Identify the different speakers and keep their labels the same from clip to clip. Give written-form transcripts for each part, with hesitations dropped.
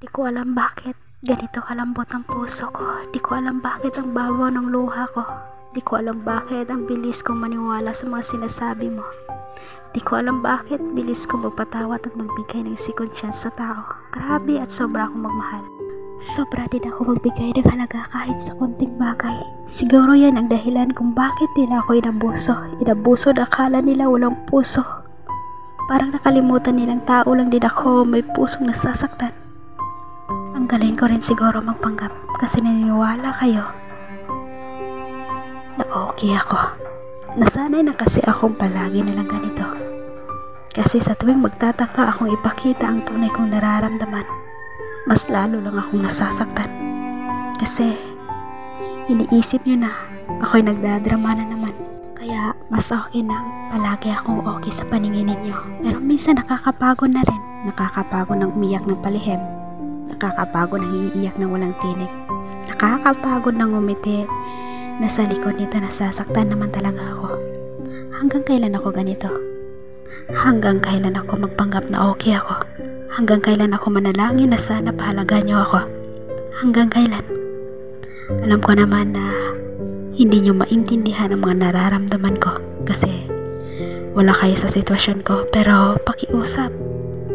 Speaker 1: Di ko alam bakit ganito kalambot ang puso ko. Di ko alam bakit ang babaw ng luha ko. Di ko alam bakit ang bilis kong maniwala sa mga sinasabi mo. Di ko alam bakit bilis kong magpatawad at magbigay ng second chance sa tao. Grabe at sobra akong magmahal. Sobra din ako magbigay ng halaga kahit sa konting bagay. Siguro yan ang dahilan kung bakit nila ako inabuso. Inabuso na akala nila walang puso. Parang nakalimutan nilang tao lang din ako, may pusong nasasaktan. Ang galing ko rin siguro magpanggap kasi naniniwala kayo na okay ako. Nasanay na kasi akong palagi nalang ganito. Kasi sa tuwing magtataka akong ipakita ang tunay kong nararamdaman, mas lalo lang akong nasasaktan. Kasi iniisip nyo na ako'y nagdadrama na naman. Kaya mas okay na palagi akong okay sa paningin ninyo. Pero minsan nakakapagod na rin. Nakakapagod ng umiyak ng palihim. Nakakapagod ng iiyak ng walang tinig. Nakakapagod ng umiti na sa likod nito nasasaktan naman talaga ako. Hanggang kailan ako ganito? Hanggang kailan ako magpanggap na okay ako? Hanggang kailan ako manalangin na sana pahalagaan niyo ako? Hanggang kailan? Alam ko naman na hindi niyo maintindihan ang mga nararamdaman ko kasi wala kayo sa sitwasyon ko, pero pakiusap.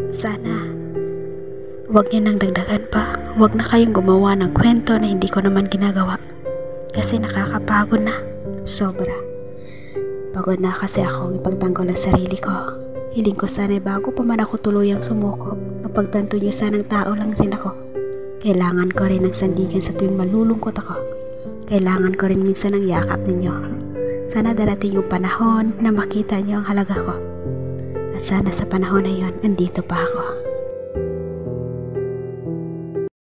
Speaker 1: Sana huwag niyo nang dagdagan pa. Huwag na kayong gumawa ng kwento na hindi ko naman ginagawa. Kasi nakakapagod na. Sobra. Pagod na kasi akong ipagtanggol ang sarili ko. Hiling ko sana bago pa man ako tuluyang sumuko. Napagtanto niyo sanang tao lang rin ako. Kailangan ko rin ng sandigan sa tuwing malulungkot ako. Kailangan ko rin minsan ng yakap ninyo. Sana darating yung panahon na makita niyo ang halaga ko. At sana sa panahon na yon, andito pa ako.